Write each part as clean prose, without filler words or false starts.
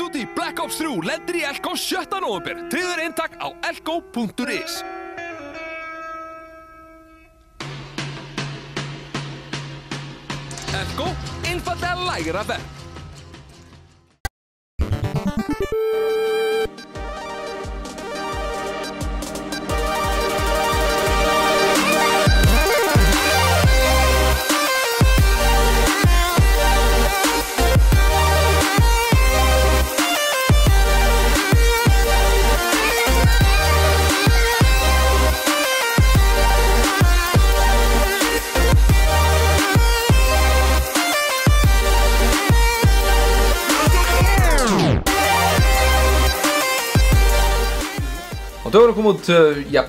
of Duty Black Ops 3 lendir í Elko 7. nóvember. Tryggður eintak á elko.is. Elko, einfallega lægra verð. Og það kom út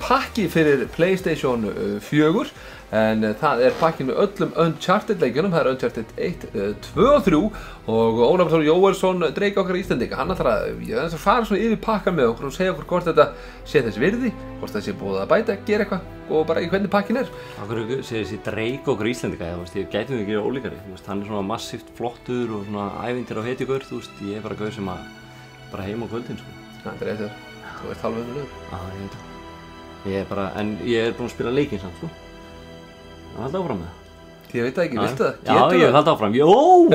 pakki fyrir PlayStation 4 en það pakki með öllum Uncharted leikjunum. Það Uncharted 1, 2 og 3 og Ólafur Þór Jóelsson, dreik okkar Íslendinga, hann ætlar að fara svona yfir pakka með okkur og segja okkur hvort þetta sé þess virði, hvort það sé búið að bæta, gera eitthvað og bara í hvernig pakkin Akkur segir þessi dreik okkar Íslendinga, ég gæti ekki ólíkari, hann svona massíft flottur og svona ævintýra og hetjugaur, ég bara gaur sem að bara heim á kvöldin Það rétt Þú ert halvöfnur lögur. Ég veit það. En ég búinn að spila leikinn samt, Það halda áfram með það. Ég veit það ekki, viltu það? Já, ég halda áfram. Jó,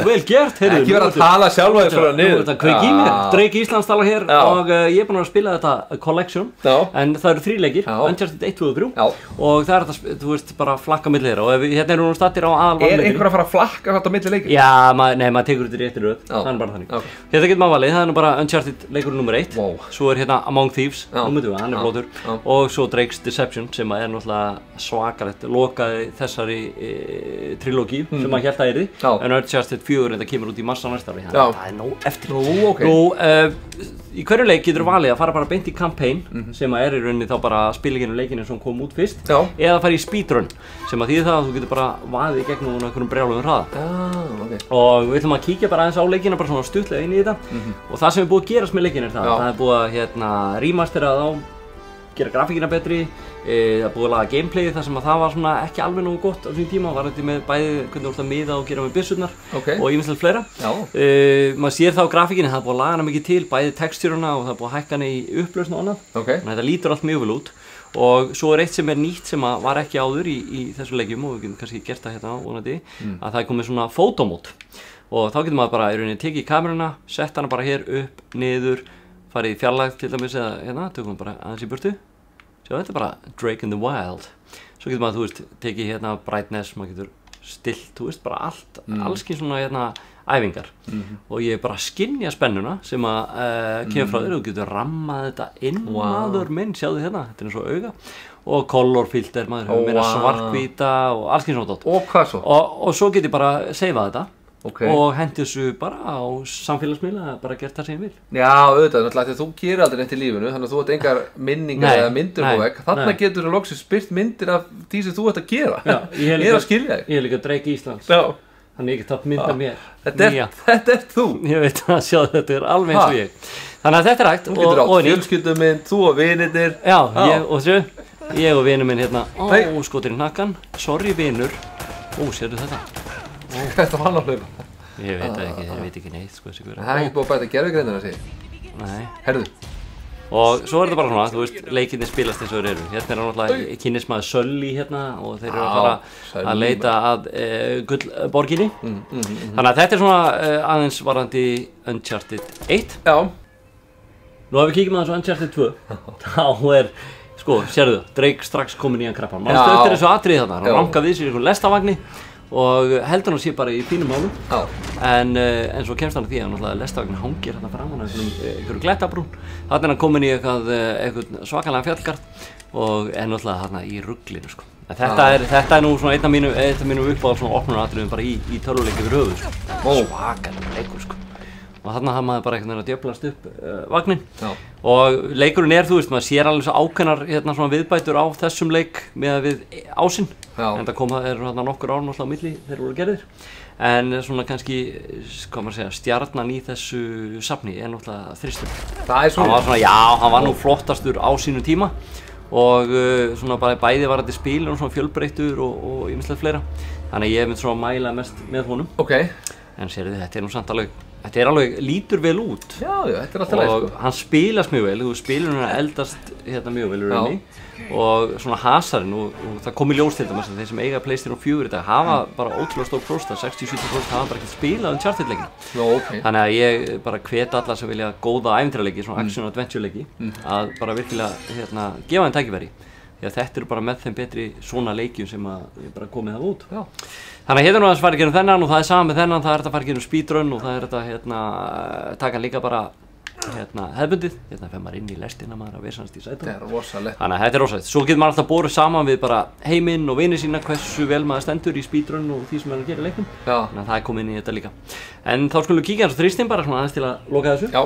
vel gert, heyrðu. Ekki vera að tala sjálfa þér svona niður. Þú ert að kveikja í mér. Drake Íslands talar hér og ég er búinn að spila þetta Collection. En það eru 3 leikir, Uncharted 1, 2 og 3. Og það er þetta, þú veist, bara flakka milli þeirra. Og hérna erum við stattir á aðalvalinu. Einhver að fara að flakka þetta milli leikir? Já, nei, maður tekur þetta í réttri röð. Það bara þannig. Hérna getur maður valið, það nú bara Uncharted leikurinn nummer 1. Svo hérna Among Thieves, nummer 2, hann flottur. Og svo Drake's Deception sem náttúrulega svakalegt, lokaði þessari trilógíu sem maður hélt að yrði. En Uncharted 4 þetta kemur út í mars á næsta ári. Það nóg eftir. Í hverju leik getur valið að fara bara beint í campaign sem í rauninni þá bara spilinginu leikinu sem kom út fyrst eða fara í speedrun sem þýðir það að þú getur bara vaðið í gegnum einhverjum brjáluðum hraða. Og við ætlum að kíkja bara aðeins á leikina bara svona stuttlega inn í þetta og það sem búið að gerast með leikinu það búið að remastera þá, gera grafíkina betri, það búið að laga gameplayið þar sem það var svona ekki alveg nógu gott á sín tíma, var þetta með bæði hvernig þú ert að miða og gera með byssurnar og ýmislegt fleira. Maður sér það á grafíkinni, það búið að laga hana mikið til, bæði textúruna og það búið að hækka hana í upplausn og annað. Þannig að þetta lítur allt mjög vel út. Og svo eitt sem nýtt sem var ekki áður í þessu leikjum og við getum kannski gert það hérna vonandi, að það komið svona photomód. Og þá getur maður bara í rauninni tekið kameruna, sett hana bara hér upp, niður, farið í fjarlægð til dæmis eða hérna, tökum við bara aðeins í burtu. Sjá, þetta bara Drake in the Wild. Svo getur maður, þú veist, tekið hérna brightness, maður getur stillt, þú veist, bara allskins svona hérna æfingar. Og ég bara skynja spennuna sem kemur frá þér og þú getur rammað þetta inn, maður minn, sjáðu hérna, þetta eins og auga. Og color filter, maður hefur meira svarthvíta og allskins svona dótt. Og hvað svo? Og svo get ég bara seifað þetta. Og hendi þessu bara á samfélagsmiðla, bara gert það sem ég vil. Já, auðvitað, náttúrulega því þú gerir aldrei neitt í lífinu, þannig að þú ert engar minningar eða myndir á vegg. Þarna getur þú loksins spyrt myndir af því sem þú ert að gera. Já, ég að skilja þig. Ég líka Drake Íslands. Þannig ég get tatt mynd af mér. Þetta þú. Ég veit að sjáðu, þetta alveg eins og ég. Þannig að þetta hægt. Þú getur átt fjölskyldumynd, þú og vinirnir. Já, ég og vinur minn hérna. Skotir í hnakkan. Sorry vinur. Sérðu þetta? Þetta var hann að hlaupa. Ég veit það ekki, þeir veit ekki neitt sko þessi guðra. Það ekki búið að bæta gervigreinina sig. Nei. Herðu. Og svo þetta bara svona, þú veist, leikinni spilast eins og þeir eru. Hérna náttúrulega kynnis maður Sully hérna og þeir eru að fara að leita að gullborginni. Þannig að þetta svona aðeins varðandi Uncharted 1. Já. Nú ef við kíkjum aðeins á Uncharted 2, þá sko, sérðu, Drake strax komin í hann krappan. Manstu eftir þessu atriði þarna, hann rankar við sér í einhvern lestavagni og heldur hann sé bara í fínum málum en svo kemst hann að því að náttúrulega lestvagnin hangir hérna framan á einhverju glettabrún. Þarna er hann komin í eitthvað svakalega fjallgarð og náttúrulega þarna í ruglinu sko. Þetta er nú svona einn af mínum uppáhalds svona opnunaratriðum bara í tölvuleik yfir höfuð sko. Svakalega leikur sko. Og þarna hafði maður bara einhvern veginn að djöflast upp vagninn. Og leikurinn þú veist, maður sér alveg svo ákveðnar hérna svona viðbætur á þessum leik með við ásinn. En það eru hérna nokkur ár náttúrulega á milli þeir voru gerðir. En svona kannski, hvað maður segja, stjarnan í þessu safni náttúrulega Þristur. Það svona? Hann var svona, já, hann var nú flottastur á sínum tíma. Og svona bara bæði var þetta spil og svona fjölbreyttur og ýmislegt fleira. Þannig ég mynd svona að mæla mest með honum. En sérðu, þetta nú samt alveg þetta alveg lítur vel út. Já, þetta alltaf leið, Og hann spilast mjög vel, þú spilur hann eldast mjög vel í rauninni. Og svona hasarinn, og það kom í ljós til dæmis að þeir sem eiga PlayStation 4 í dag hafa bara ótrúlega stór prósta, 60-70% hafa bara ekki spilað Uncharted-leikina. Okay. Þannig að ég bara hvet alla sem vilja góða ævintýraleiki, svona action adventure leiki, að bara virkilega gefa þeim tækifæri. Því að þetta eru bara með þeim betri svona leikjum sem að ég bara komið það út. Já. Þannig að hérna aðeins fara í gerum þennan og það er sama með þennan, það er þetta að fara í gerum speedrun og það er þetta taka líka bara hefðbundið, fer maður inn í lestina maður að versast í sætum. Þetta rosalegt. Þannig að þetta rosalegt. Svo getur maður alltaf borið saman við bara heiminn og vini sína hversu vel maður stendur í speedrun og því sem maður gera í leiknum. Þannig að það er komið inn í þetta líka. En þá skulum við kíkja hans á þrýstin bara svona aðeins til að loka þessu. Já.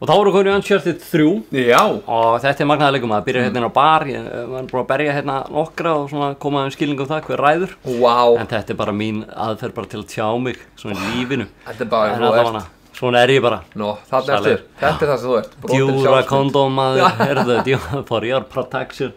Og þá voru komin í Uncharted 3. Já. Og þetta magnaður leikur, maður byrjar hérna á bar, maður búið að berja hérna nokkra og svona koma skilning það hver ræður. Wow. En þetta bara mín aðferð bara til að tjá mig svona í lífinu. Þetta bara svona ég bara. Nó, þetta er það sem þú ert. Djúra kondóm maður, for your protection.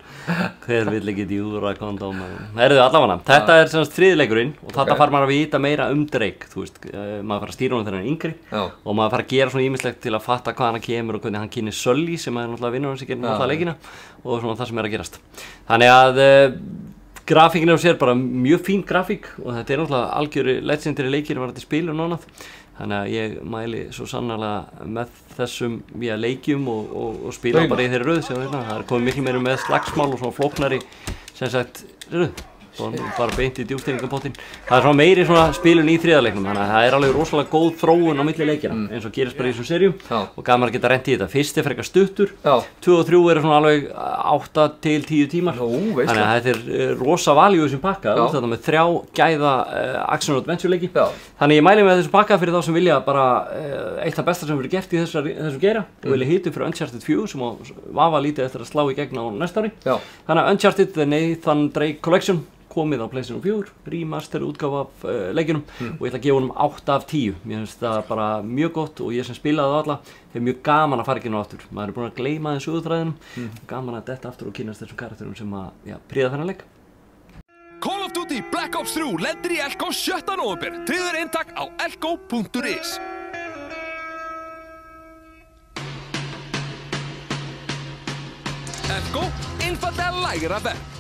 Hver vill ekki djúra kondóm maður. Allavega, þetta er semst þriðleikurinn og þetta fara maður að vita meira Drake, þú veist. Maður fara að stýra honum þegar hann er yngri og maður fara að gera svona ýmislegt til að fatta hvað hann kemur og hvernig hann kynir Sully sem er náttúrulega vinnur hans í gegnum alltaf leikina og svona það sem er að gerast. Þannig að grafíkin á sér bara mjög fín grafík og þetta er náttúrulega algjöru legendary leikir var þetta spilur og annað. Þannig að ég mæli svo sannarlega með þessum leikjum og spila bara í þeirri röð sem það er komið miklu meira með slagsmál og svona flóknari sem sagt röð. Bara beint í djúpstýringarpottin. Það er svona meiri svona spilun í þriðaleiknum, þannig að það er alveg rosalega góð þróun á milli leikina eins og gerist bara í þessum serjum og gaman að geta rent í þetta. Fyrst er frekar stuttur, 2 og 3 eru svona alveg 8 til 10 tímar. Þannig að þetta er rosa value í þessum pakka, þetta með 3 gæða action adventure leiki. Þannig ég mæli með þessum pakka fyrir þá sem vilja bara eitt af besta sem verið gert í þessum geira og vilja hita fyrir Uncharted 4 sem vafa lítið eftir að slá í gegn á næsta ári. Þannig að Uncharted The Nathan Drake Collection komið á PlayStation 4, remaster útgáfa af leikjunum og ég ætla að gefa honum 8 af 10. Mér finnst það bara mjög gott og ég sem spilaði það alla hef mjög gaman að fara ekki nú aftur. Maður er búinn að gleyma þessu söguþræðinum, gaman að detta aftur og kynnast þessum karakterum sem að príða þennan leik. Call of Duty Black Ops 3 lendir í Elko 7. nóvember. Tryggður eintak á elko.is. Elko, einfallega lægra verð.